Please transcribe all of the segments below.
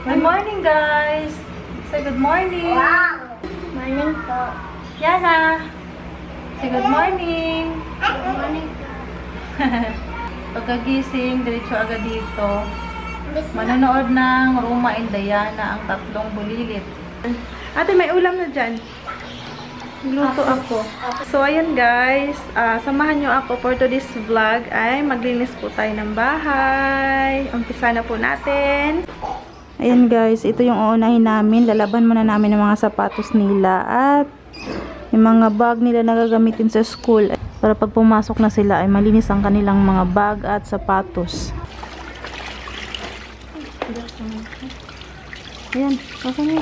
Good morning, guys! Say good morning! Wow! Morning po. Yana! Say good morning! Good morning po. Pagkagising, diretso agad dito. Manonood ng Roma and Diana, ang tatlong bulilit. Ate, may ulam na dyan. Luto ako. So, ayan guys. Samahan nyo ako for today's vlog. Ay, maglinis po tayo ng bahay. Umpisa na po natin. Ayan guys, ito yung uunahin namin. Lalaban muna namin ng mga sapatos nila at yung mga bag nila na gagamitin sa school. Para pag pumasok na sila ay malinis ang kanilang mga bag at sapatos. Ayan, okay.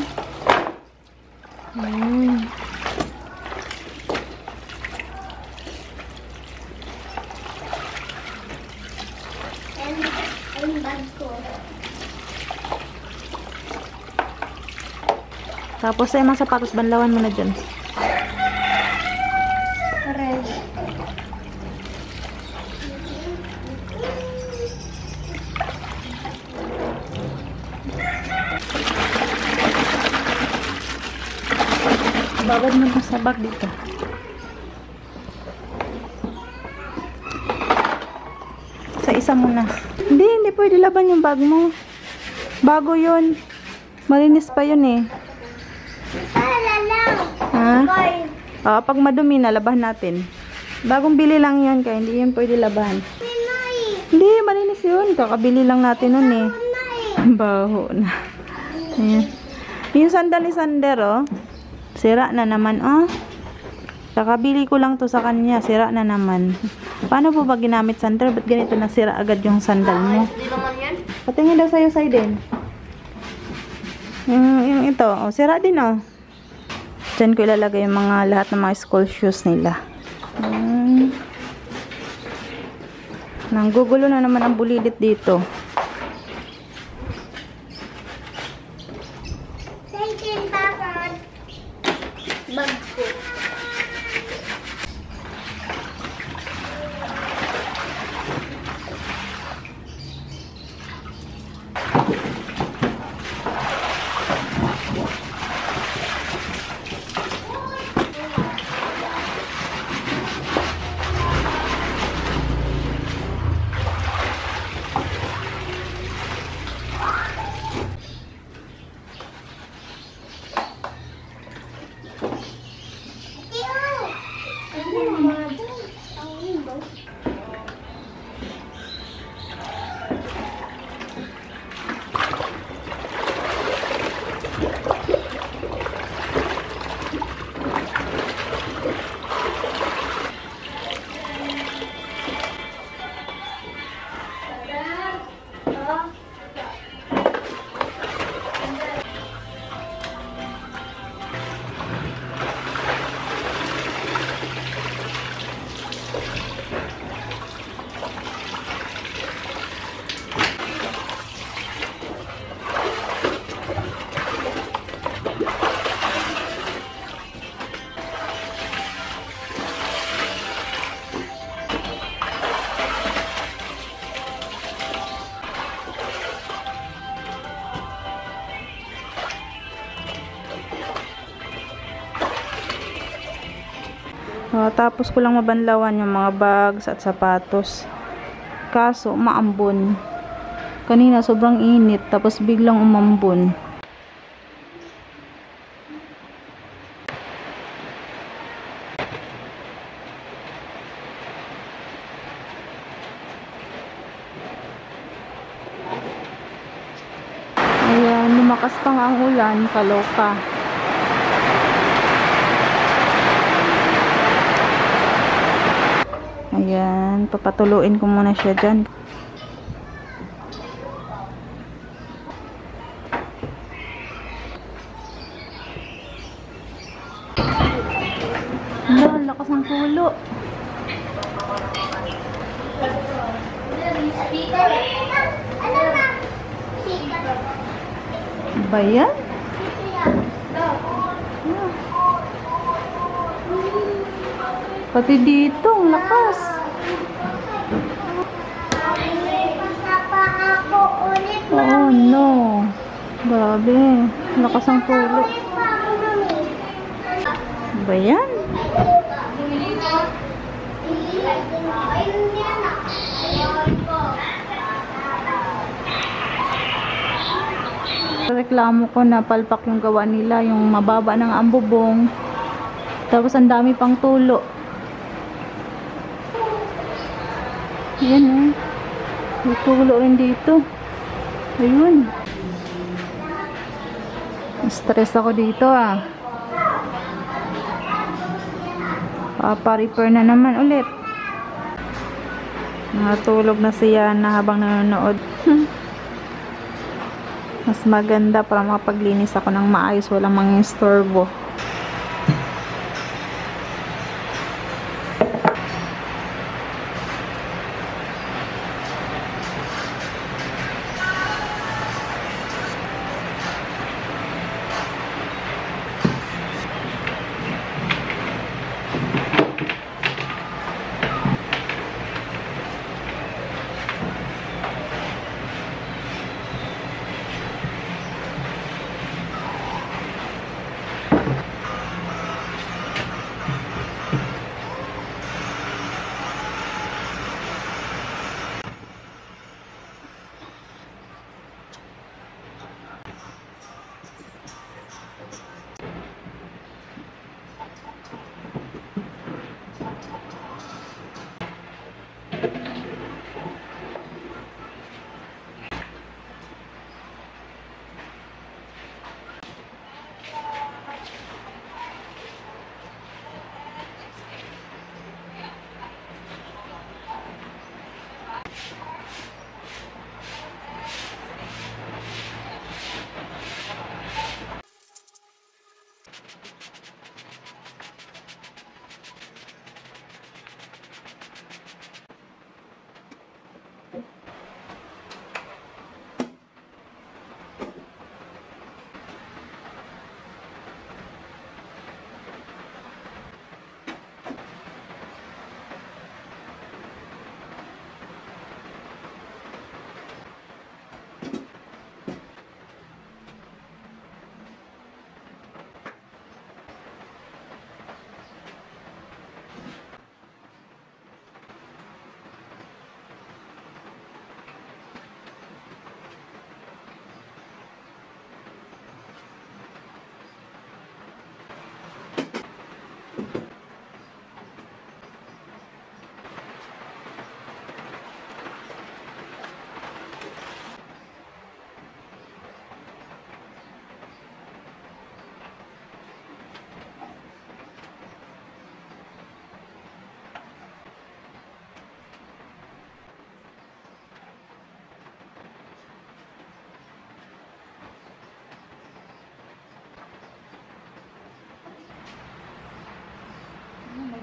Ang bag ko. Tapos ay mga sapatos, banlawan mo na dyan. Red. Babad mo sa bag dito. Sa isa muna. Hindi pwede laban yung bag mo. Bago yun. Malinis pa yun eh. Ha? Pag madumi na, labahan natin. Bagong bili lang yun, kaya hindi yun pwede labahan. Hindi, malinis yun. Kakabili lang natin nun eh. Baho na. Ayan. Yung sandal ni Sander, oh. Sira na naman, oh. Kakabili ko lang to sa kanya. Sira na naman. Paano po ba ginamit, Sander? Ba't ganito nasira agad yung sandal mo? Hindi naman yan. Patingin daw sa'yo, Saiden. Yung ito, oh, sira din, oh. Diyan ko ilalagay yung mga lahat ng mga school shoes nila. Nanggugulo na naman ang bulilit dito. Second bag. Bag ko. Tapos ko lang mabanlawan yung mga bags at sapatos. Kaso, maambon. Kanina, sobrang init. Tapos, biglang umambon. Ayan, lumakas pa nga ang ulan. Kaloka. Ayan, papatuluin ko muna siya dyan. Ano, lakas ng kulo. Ba yan? Pati dito, ang lakas. Oh no. Grabe. Lakas ang tulo. Ba yan? Reklamo ko na palpak yung gawa nila, yung mababa ng ambubong. Tapos ang dami pang tulo. Ayan eh. May tulo rin dito. Ayun. Stress ako dito ah. Papa-repair na naman ulit. Natulog na siya na habang nanonood. Mas maganda para makapaglinis ako ng maayos, walang mga istorbo.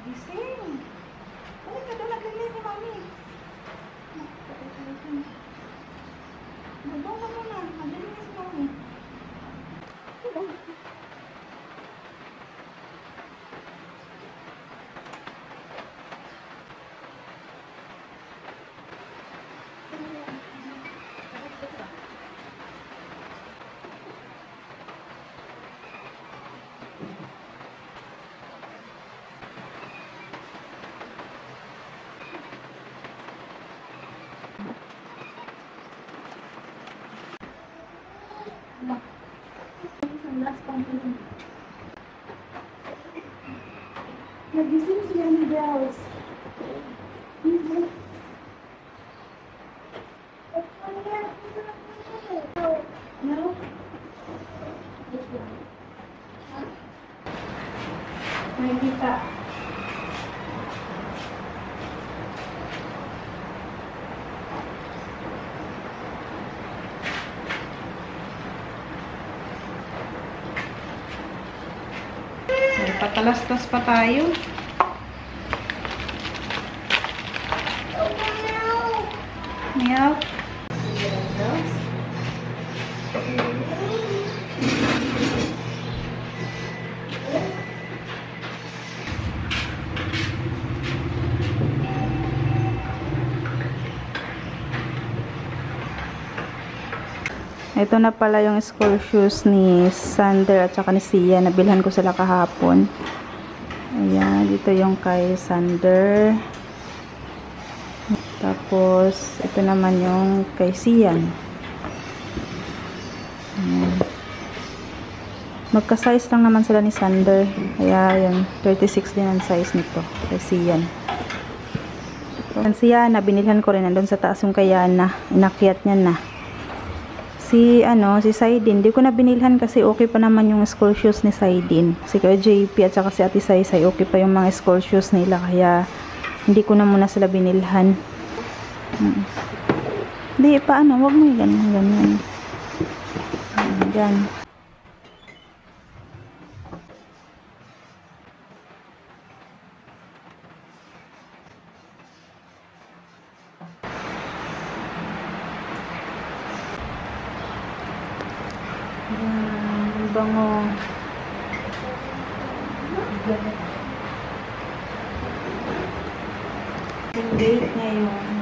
Gising. Balik ka doon, naglinis ni Mami. Doon ka muna, naglinis si Mami. Nagising si Annie Bells. No? Nakikita. Patalastas pa tayo. Meow. Ito na pala yung school shoes ni Sander at saka ni Sia. Nabilhan ko sila kahapon. Ayan, dito yung kay Sander. Tapos, ito naman yung kay Sian. Ayan. Magka-size lang naman sila ni Sander. Kaya, yun, 36 din ang size nito. Kay Sian. Ang Sian, binilhan ko rin. Nandun sa taas yung kay Yana. Inakyat niya na. Si Saidin, di ko na binilhan kasi okay pa naman yung school shoes ni Saidin. Si Kuya JP at saka si Ate Saysay, okay pa yung mga school shoes nila. Kaya, hindi ko na muna sila binilhan. Hindi, paano? Huwag mo yung ganyan. Ganyan. Ang bango. Yung date ngayon.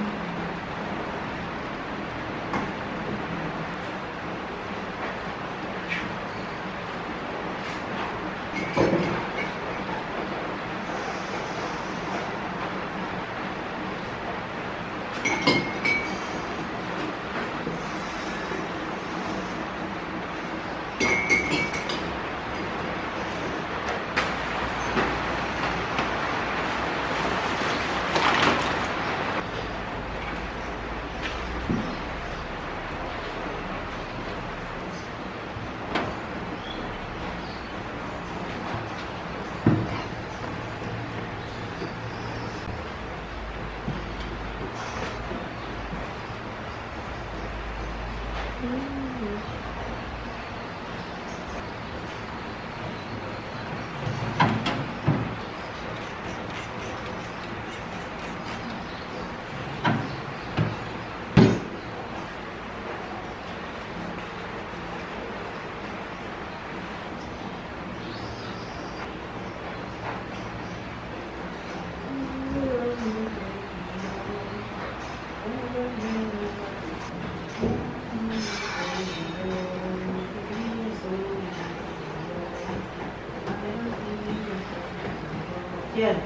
Yan.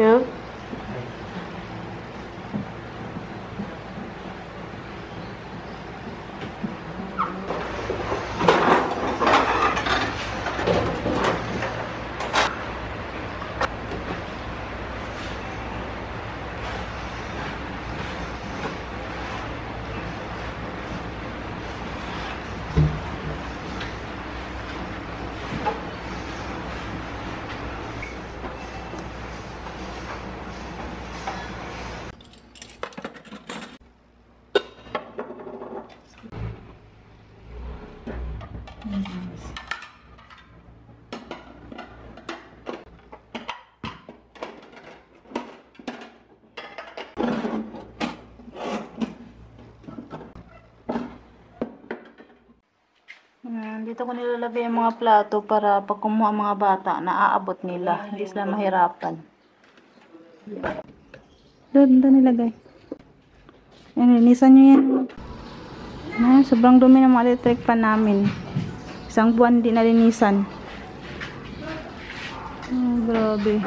Yeah. Dito ko nilalagay yung mga plato para pag kumuha ang mga bata, naaabot nila. Hindi sila mahirapan. Doon nilagay. Yan, linisan nyo yan. Sobrang dumi ng mga electric fan namin. Isang buwan din nalinisan. Oh, grabe.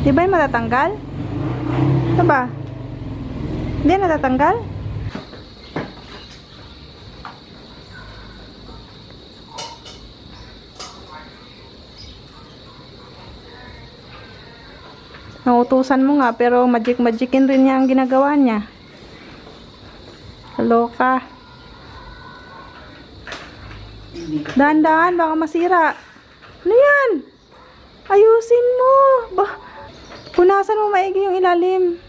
Di ba yung matatanggal? Ito ba? Hindi natatanggal? Nautusan mo nga pero magic-magicin rin niya ang ginagawa niya. Kaloka. Dahan-dahan baka masira. Ano yan? Ayusin mo. Punasan mo maigi yung ilalim.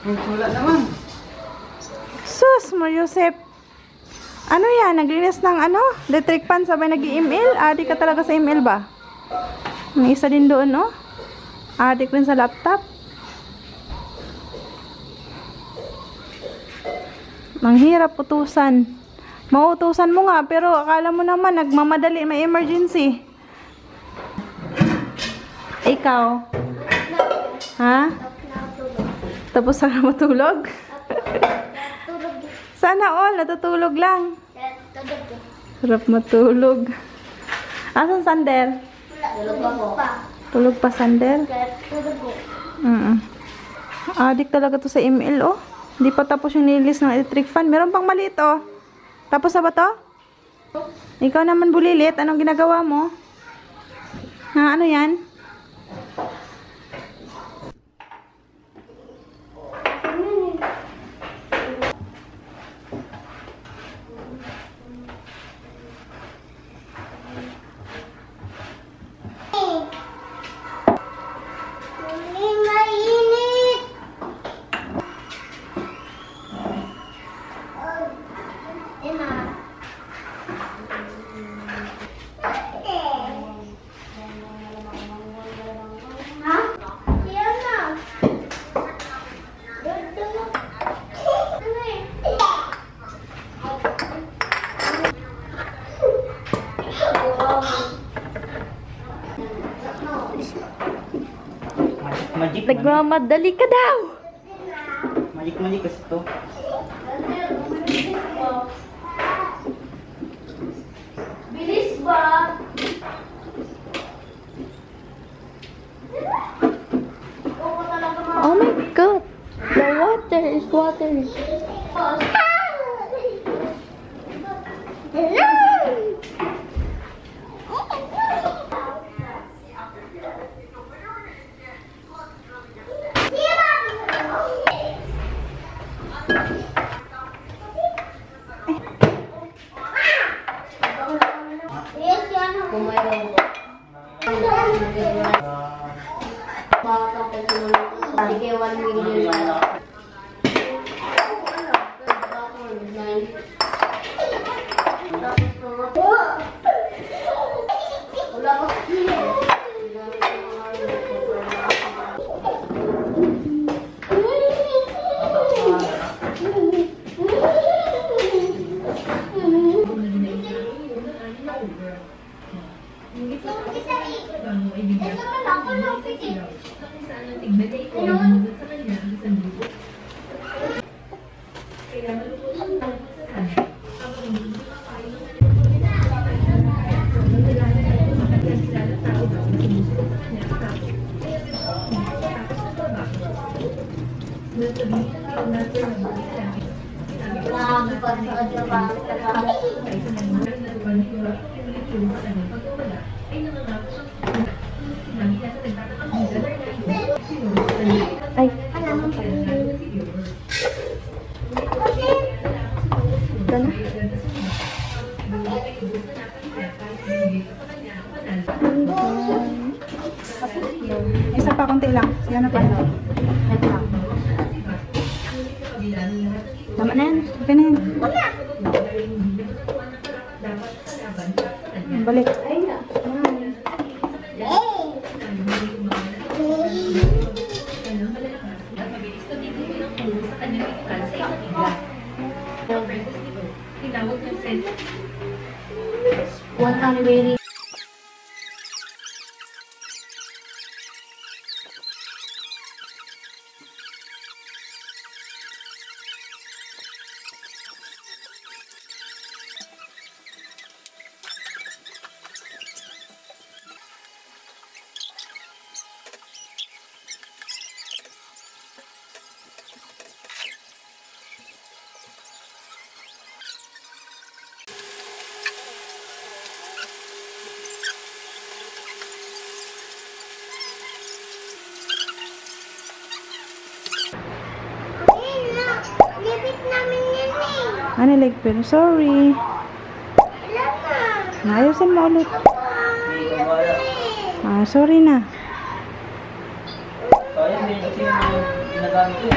Wala naman. Sus, Mariosep. Ano yan? Naglinis ng ano? Electric fan sabay nag-email? Adik ka talaga sa email ba? May isa din doon, no? Adik rin sa laptop. Ang hirap utusan. Mautusan mo nga, pero akala mo naman, nagmamadali, may emergency. Ikaw? Ha? Tapos na matulog? Sana all, natutulog lang. Sarap matulog. Asan Sander? Tulog pa Sander? Adik talaga to sa email, oh. Hindi pa tapos yung nilis ng electric fan. Meron pang maliit, oh. Tapos na ba to? Ikaw naman bulilit. Anong ginagawa mo? Ha, ano yan? Nagmamadali ka daw. Magic kasi to. Bilis ba? Oh my God. The water is water. Ay. Ito na. Isa pa, konti lang. Sige na pa. Tama na yan. Okay na yan. Balik. One time really. Ano like pero sorry. Ayusin mo ulit. Sorry na. Kaya hindi kasi ginagamit ko.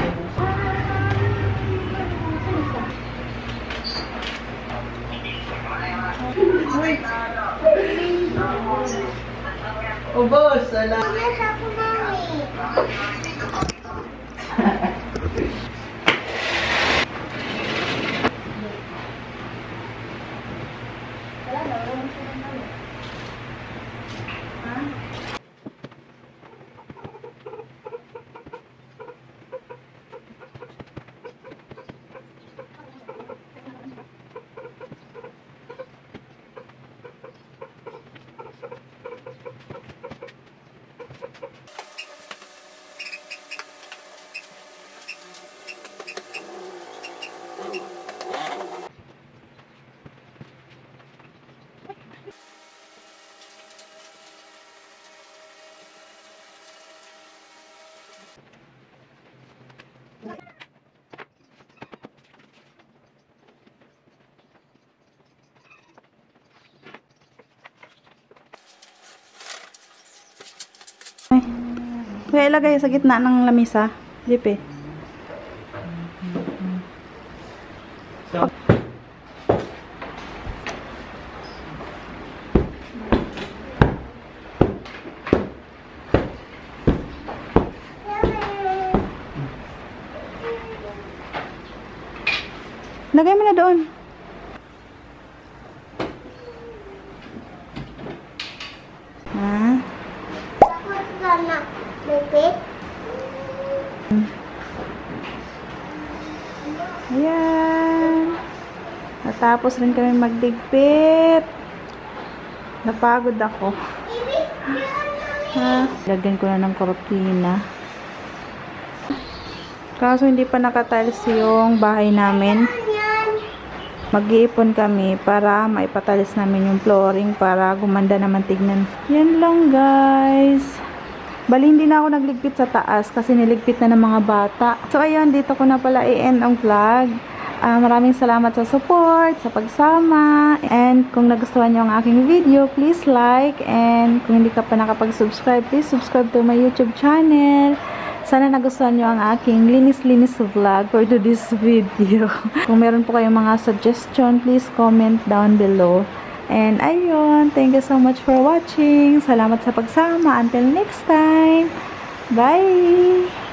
Ubos! Wala! Ay. Kaya ilagay sa gitna ng lamisa. Jeep eh. So, Lagay mo na doon. Ha? Ayan. Natapos rin kami magdigpit. Napagod ako. Ha? Lagyan ko na ng kortina. Kaso hindi pa nakatiles yung bahay namin. Mag-iipon kami para maipatiles namin yung flooring para gumanda naman tignan. Yan lang guys. Bali hindi na ako nagligpit sa taas kasi niligpit na ng mga bata. So ayun, dito ko na pala i-end ang vlog. Maraming salamat sa support, sa pagsama. And kung nagustuhan nyo ang aking video, please like. And kung hindi ka pa nakapag-subscribe, please subscribe to my YouTube channel. Sana nagustuhan nyo ang aking linis-linis vlog for today's video. Kung meron po kayong mga suggestion, please comment down below. And ayun, thank you so much for watching. Salamat sa pagsama. Until next time. Bye!